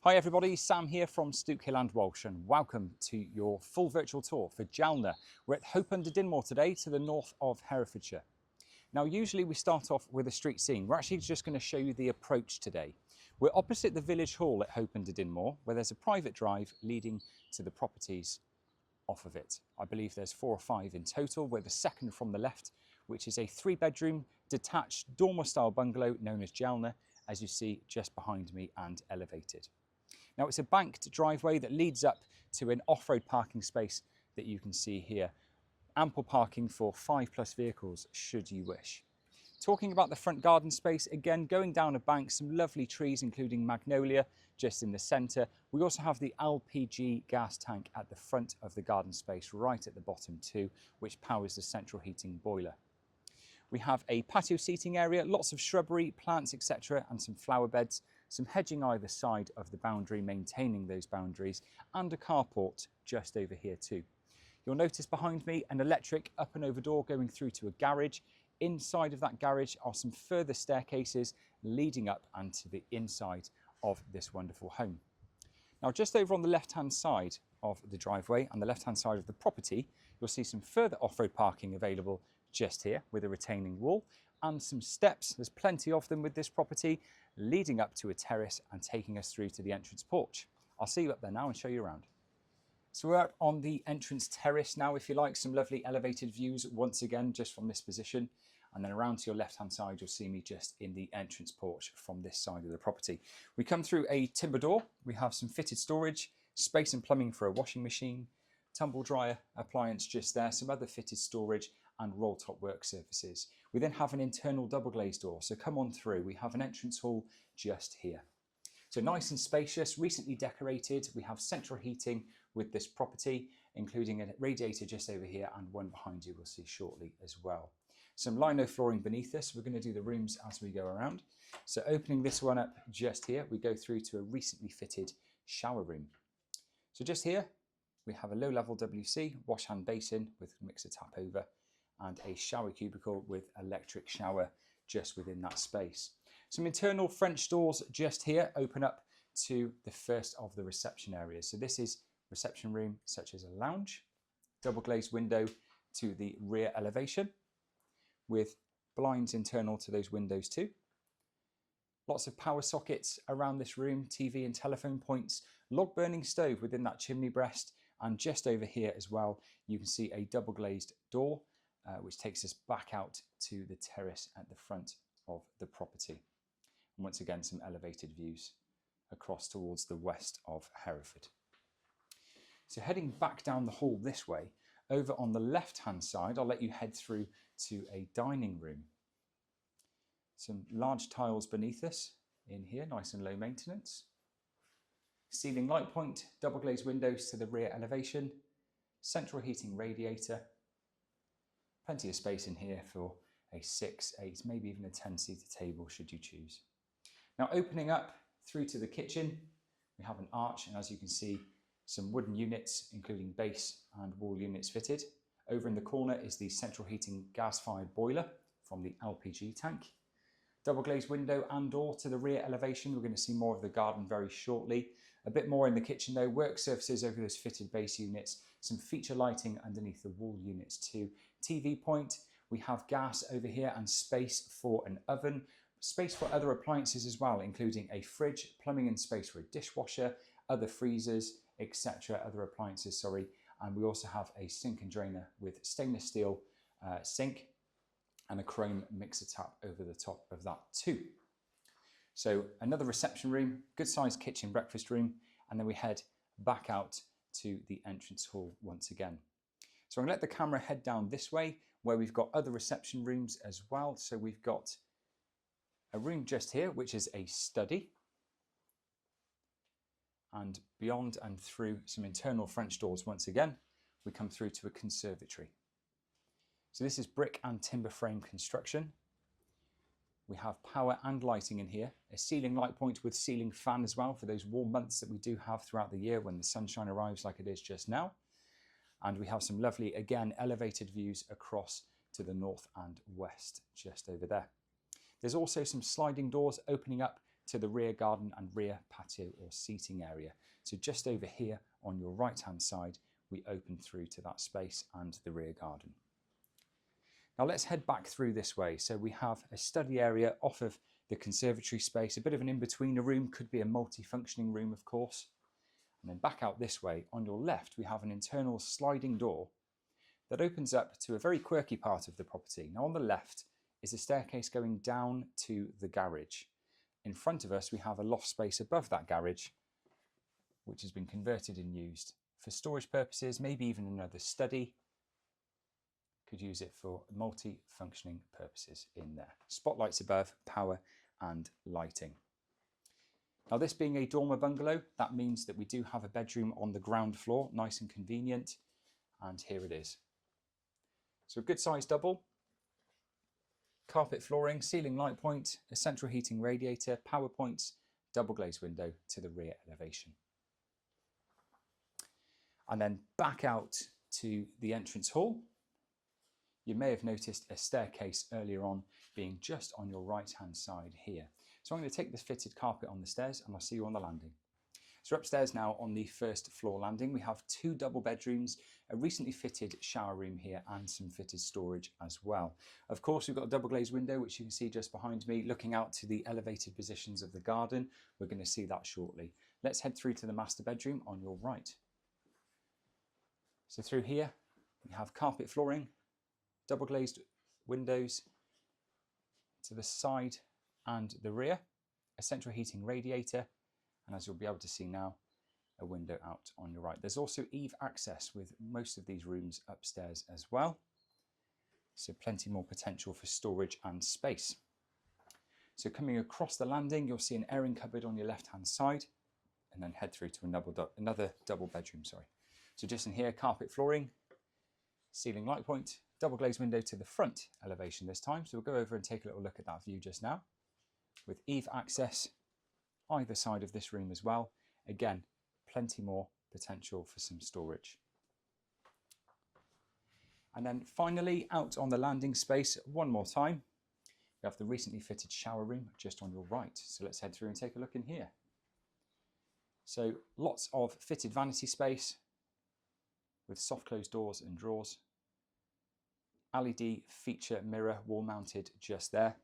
Hi everybody, Sam here from Stoke Hill & Walsh and welcome to your full virtual tour for Jalna. We're at Hope-Under-Dinmore today to the north of Herefordshire. Now usually we start off with a street scene. We're actually just going to show you the approach today. We're opposite the village hall at Hope-Under-Dinmore where there's a private drive leading to the properties off of it. I believe there's 4 or 5 in total. We're the second from the left, which is a 3-bedroom detached dormer style bungalow known as Jalna, as you see just behind me and elevated. Now it's a banked driveway that leads up to an off-road parking space that you can see here. Ample parking for 5+ vehicles should you wish. Talking about the front garden space, again going down a bank, some lovely trees including magnolia just in the centre. We also have the LPG gas tank at the front of the garden space right at the bottom too, which powers the central heating boiler. We have a patio seating area, lots of shrubbery, plants, etc. and some flower beds, some hedging either side of the boundary, maintaining those boundaries, and a carport just over here too. You'll notice behind me an electric up and over door going through to a garage. Inside of that garage are some further staircases leading up and to the inside of this wonderful home. Now just over on the left-hand side of the driveway and the left-hand side of the property, you'll see some further off-road parking available just here with a retaining wall and some steps. There's plenty of them with this property leading up to a terrace and taking us through to the entrance porch. I'll see you up there now and show you around. So we're up on the entrance terrace now, if you like, some lovely elevated views once again just from this position. And then around to your left-hand side, you'll see me just in the entrance porch from this side of the property. We come through a timber door. We have some fitted storage, space and plumbing for a washing machine, tumble dryer appliance just there, some other fitted storage and roll top work surfaces. We then have an internal double glazed door. So come on through. We have an entrance hall just here. So nice and spacious, recently decorated. We have central heating with this property, including a radiator just over here and one behind you we'll see shortly as well. Some lino flooring beneath us. We're going to do the rooms as we go around. So opening this one up just here, we go through to a recently fitted shower room. So just here, we have a low-level WC, wash hand basin with mixer tap over, and a shower cubicle with electric shower just within that space. Some internal French doors just here open up to the first of the reception areas. So this is reception room such as a lounge, double glazed window to the rear elevation with blinds internal to those windows too. Lots of power sockets around this room, TV and telephone points, log burning stove within that chimney breast, and just over here as well you can see a double glazed door which takes us back out to the terrace at the front of the property. And once again some elevated views across towards the west of Hereford. So heading back down the hall this way, over on the left hand side I'll let you head through to a dining room. Some large tiles beneath us in here, nice and low maintenance. Ceiling light point, double glazed windows to the rear elevation, central heating radiator. Plenty of space in here for a 6, 8, maybe even a 10-seater table should you choose. Now opening up through to the kitchen, we have an arch and as you can see some wooden units including base and wall units fitted. Over in the corner is the central heating gas-fired boiler from the LPG tank. Double glazed window and door to the rear elevation. We're going to see more of the garden very shortly. A bit more in the kitchen though, work surfaces over those fitted base units, some feature lighting underneath the wall units too. TV point, we have gas over here and space for an oven, space for other appliances as well, including a fridge, plumbing and space for a dishwasher, other freezers, etc., other appliances, sorry. And we also have a sink and drainer with stainless steel sink and a chrome mixer tap over the top of that too. So another reception room, good sized kitchen breakfast room, and then we head back out to the entrance hall once again. So I'm going to let the camera head down this way where we've got other reception rooms as well. So we've got a room just here which is a study, and beyond and through some internal French doors once again we come through to a conservatory. So this is brick and timber frame construction. We have power and lighting in here, a ceiling light point with ceiling fan as well for those warm months that we do have throughout the year when the sunshine arrives like it is just now. And we have some lovely, again, elevated views across to the north and west just over there. There's also some sliding doors opening up to the rear garden and rear patio or seating area. So just over here on your right hand side, we open through to that space and the rear garden. Now let's head back through this way. So we have a study area off of the conservatory space, a bit of an in-betweener room, could be a multi-functioning room of course. And then back out this way, on your left, we have an internal sliding door that opens up to a very quirky part of the property. Now on the left is a staircase going down to the garage. In front of us, we have a loft space above that garage, which has been converted and used for storage purposes, maybe even another study. Could use it for multi-functioning purposes in there. Spotlights above, power and lighting. Now this being a dormer bungalow, that means that we do have a bedroom on the ground floor, nice and convenient, and here it is. So a good sized double, carpet flooring, ceiling light point, a central heating radiator, power points, double glazed window to the rear elevation. And then back out to the entrance hall. You may have noticed a staircase earlier on being just on your right hand side here. So I'm going to take this fitted carpet on the stairs and I'll see you on the landing. So we're upstairs now on the first floor landing. We have 2 double bedrooms, a recently fitted shower room here and some fitted storage as well. Of course, we've got a double glazed window, which you can see just behind me, looking out to the elevated positions of the garden. We're going to see that shortly. Let's head through to the master bedroom on your right. So through here, we have carpet flooring, double glazed windows to the side and the rear, a central heating radiator, and as you'll be able to see now, a window out on your right. There's also eave access with most of these rooms upstairs as well. So plenty more potential for storage and space. So coming across the landing, you'll see an airing cupboard on your left-hand side, and then head through to another double bedroom, sorry. So just in here, carpet flooring, ceiling light point, double glazed window to the front elevation this time. So we'll go over and take a little look at that view just now, with eave access either side of this room as well. Again, plenty more potential for some storage. And then finally, out on the landing space, one more time, we have the recently fitted shower room just on your right. So let's head through and take a look in here. So lots of fitted vanity space with soft closed doors and drawers. LED feature mirror wall mounted just there.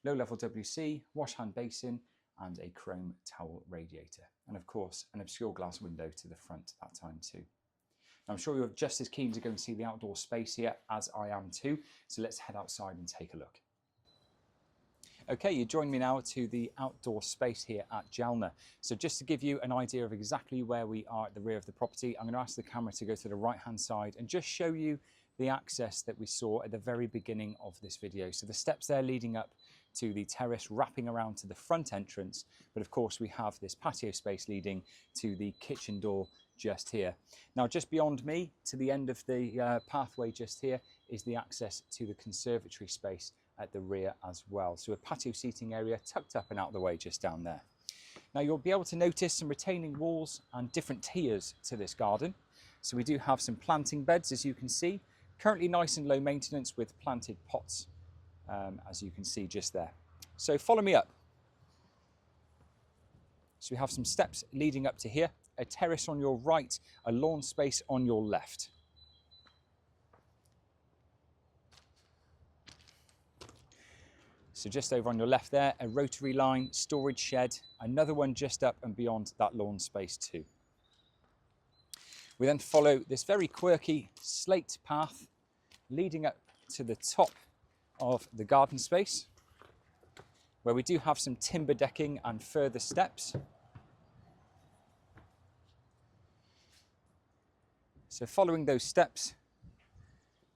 Low level WC, wash hand basin, and a chrome towel radiator. And of course, an obscure glass window to the front that time too. Now, I'm sure you're just as keen to go and see the outdoor space here as I am too. So let's head outside and take a look. Okay, you join me now to the outdoor space here at Jalna. So just to give you an idea of exactly where we are at the rear of the property, I'm going to ask the camera to go to the right hand side and just show you the access that we saw at the very beginning of this video. So the steps there leading up to the terrace wrapping around to the front entrance, but of course we have this patio space leading to the kitchen door just here. Now just beyond me to the end of the pathway just here is the access to the conservatory space at the rear as well. So a patio seating area tucked up and out of the way just down there. Now you'll be able to notice some retaining walls and different tiers to this garden. So we do have some planting beds, as you can see, currently nice and low maintenance with planted pots, as you can see just there. So follow me up. So we have some steps leading up to here, a terrace on your right, a lawn space on your left. So just over on your left there, a rotary line, storage shed, another one just up and beyond that lawn space too. We then follow this very quirky slate path leading up to the top of the garden space, where we do have some timber decking and further steps. So following those steps,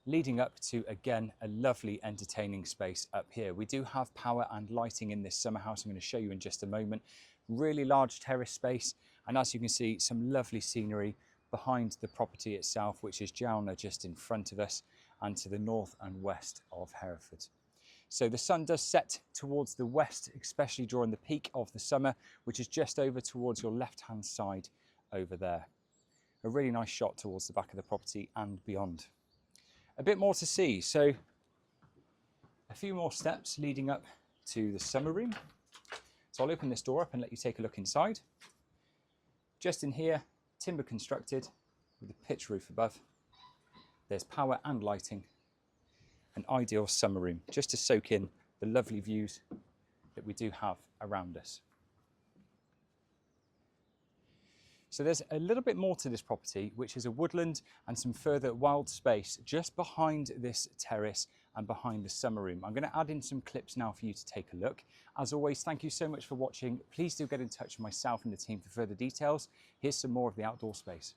leading up to, again, a lovely entertaining space up here. We do have power and lighting in this summer house. I'm going to show you in just a moment. Really large terrace space, and as you can see, some lovely scenery behind the property itself, which is Jalna just in front of us and to the north and west of Hereford. So the sun does set towards the west, especially during the peak of the summer, which is just over towards your left-hand side over there. A really nice shot towards the back of the property and beyond. A bit more to see, so a few more steps leading up to the summer room. So I'll open this door up and let you take a look inside. Just in here, timber constructed with a pitch roof above. There's power and lighting. An ideal summer room, just to soak in the lovely views that we do have around us. So there's a little bit more to this property, which is a woodland and some further wild space just behind this terrace and behind the summer room. I'm going to add in some clips now for you to take a look. As always, thank you so much for watching. Please do get in touch with myself and the team for further details. Here's some more of the outdoor space.